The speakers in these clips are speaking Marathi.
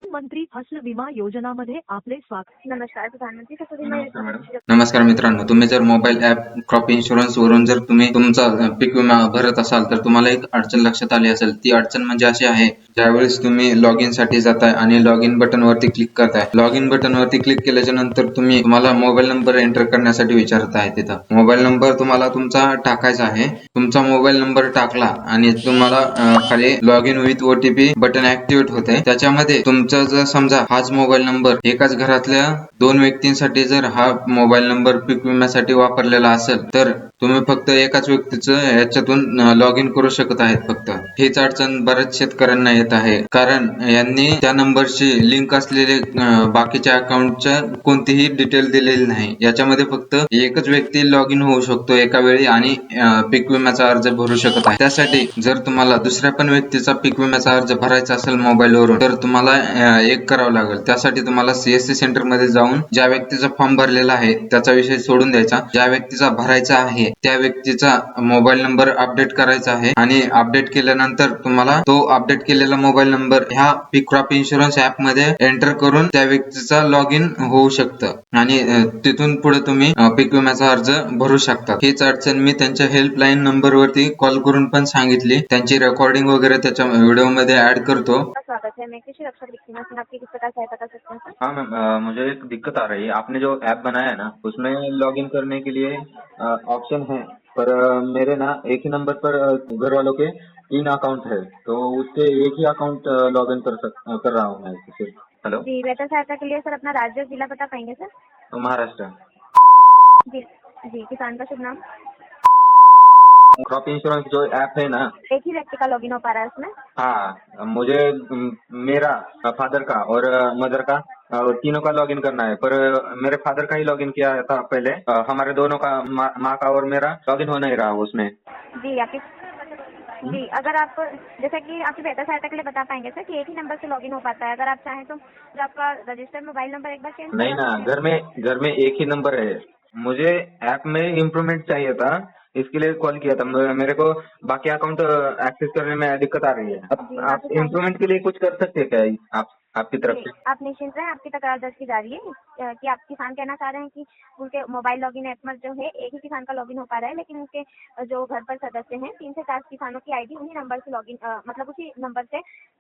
मंत्री फसल विमा योजना मध्ये आपले स्वागत। नमस्कार, प्रधानमंत्री फसल विमा योजना। नमस्कार मित्रांनो, तुम्ही जर मोबाईल ॲप क्रॉप इन्शुरन्स वरून जर तुम्ही तुमचा पीक विमा भरत असाल तर तुम्हाला एक अडचण लक्षात आली असेल। ती अडचण म्हणजे अशी आहे, ज्यावेळेस तुम्ही लॉग इन साठी जाताय आणि लॉग इन बटन वरती क्लिक करताय, लॉग इन बटन वरती क्लिक केल्याच्या नंतर तुम्हाला मोबाईल नंबर एंटर करण्यासाठी विचारत आहे। तिथं मोबाईल नंबर तुम्हाला तुमचा टाकायचा आहे। तुमचा मोबाईल नंबर टाकला आणि तुम्हाला खाली log in with OTP button activate होते। त्याच्यामध्ये तुमचा जर समजा हाच मोबाईल नंबर एकाच घरातल्या 2 व्यक्तींसाठी जर हा मोबाईल नंबर पीक विम्यासाठी वापरलेला असेल तर तुम्ही फक्त एकाच व्यक्तीचं याच्यातून लॉग इन करू शकत आहेत। फक्त हीच अडचण बऱ्याच शेतकऱ्यांना येत आहे, कारण यांनी त्या नंबरशी लिंक असलेले बाकीच्या अकाउंटच्या कोणतीही डिटेल दिलेली नाही। याच्यामध्ये फक्त एकच व्यक्ती लॉग इन होऊ शकतो एका वेळी आणि पीक विम्याचा अर्ज भरू शकत आहे। त्यासाठी जर तुम्हाला दुसऱ्या पण व्यक्तीचा पीक विम्याचा अर्ज भरायचा असेल मोबाईल वरून तर तुम्हाला एक करावं लागेल। त्यासाठी तुम्हाला CSC सेंटर मध्ये जाऊन ज्या व्यक्तीचा फॉर्म भरलेला आहे त्याचा विषय सोडून द्यायचा, ज्या व्यक्तीचा भरायचा आहे त्या व्यक्तीचा मोबाईल नंबर अपडेट करायचा आहे आणि अपडेट केल्यानंतर तुम्हाला तो अपडेट केलेला मोबाईल नंबर ह्या पीक क्रॉप इन्शुरन्स ऍप मध्ये एंटर करून त्या व्यक्तीचा लॉग इन होऊ शकतं आणि तिथून पुढे तुम्ही पीक विम्याचा अर्ज भरू शकता। हीच अडचण मी त्यांच्या हेल्पलाईन नंबर वरती कॉल करून पण सांगितली। त्यांची रेकॉर्डिंग वगैरे त्याच्या व्हिडिओ मध्ये ऍड करतो। स्वागत है, मैं कृषि रक्षा व्यक्ति में आपकी किस प्रकार सहायता कर सकता हूँ? हाँ मैम, मुझे एक दिक्कत आ रही है। आपने जो ऐप बनाया है ना उसमें लॉगिन करने के लिए ऑप्शन है, पर मेरे ना एक ही नंबर पर घर वालों के 3 अकाउंट है, तो उससे एक ही अकाउंट लॉगिन कर रहा हूँ मैं सिर्फ। हेलो जी, बेहतर सहायता के लिए सर अपना राज्य और जिला बता पाएंगे सर? महाराष्ट्र। जी जी, किसान का शुभ नाम? क्रॉप इंश्योरेंस जो ऐप है ना, एक ही व्यक्ति का लॉगिन हो पा रहा है उसमें? हाँ मुझे मेरा फादर का और मदर का तीनों का लॉगिन करना है, पर मेरे फादर का ही लॉगिन किया था पहले। हमारे दोनों का माँ का और मेरा लॉगिन हो नहीं रहा उसमें। जी आपकी जी, अगर आप जैसा कि आपकी बेहतर सहायता के लिए बता पाएंगे सर कि एक ही नंबर से लॉगिन हो पाता है। अगर आप चाहें तो जो आपका रजिस्टर्ड मोबाइल नंबर एक बार चेंज नहीं ना, घर में एक ही नंबर है। मुझे ऐप में इम्प्रूवमेंट चाहिए था, इसके लिए कॉल किया था। मेरे को बाकी अकाउंट एक्सेस करने में दिक्कत आ रही है। अब आप इम्प्रूवमेंट के लिए कुछ कर सकते हैं क्या आपकी तरफ से? आप निश्चिंत रहें, आपकी तकरार दर्ज की जा रही है कि आप किसान कहना चाह रहे हैं कि उनके मोबाइल लॉगिन ऐप में जो है एक ही किसान का लॉगिन हो पा रहा है, लेकिन उनके जो घर पर सदस्य हैं 3 से 4 किसानों की आईडी उन्हीं नंबर से लॉगिन मतलब उसी नंबर से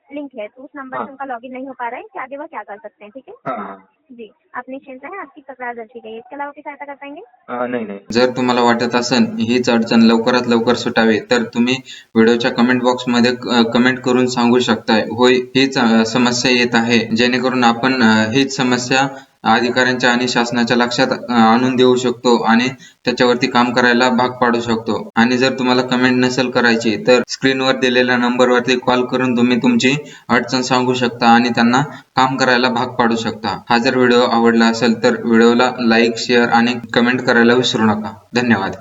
लिंक है, तो उस नंबर से उनका लॉगिन नहीं हो पा रहा है कि आगे वह क्या कर सकते हैं। ठीक है हाँ जी, आप निश्चिंत रहें, आपकी तक्रार दर्ज की गई है। इसके अलावा की सहायता कर पाएंगे? नहीं। जर तुम्हाला वाटत असेल हीच अडचण लवकरात लवकर सुटावी तर तुम्ही व्हिडिओच्या कमेंट बॉक्स मध्ये कमेंट करून सांगू शकताय, होय हीच समस्या येत आहे, जेणेकरून आपण हीच समस्या अधिकाऱ्यांच्या आणि शासनाच्या लक्षात आणून देऊ शकतो आणि त्याच्यावरती काम करायला भाग पाडू शकतो। आणि जर तुम्हाला कमेंट नसेल करायची तर स्क्रीनवर दिलेल्या नंबरवरती कॉल करून तुम्ही तुमची अडचण सांगू शकता आणि त्यांना काम करायला भाग पाडू शकता। हा जर व्हिडिओ आवडला असेल तर व्हिडिओला लाईक, शेअर आणि कमेंट करायला विसरू नका। धन्यवाद।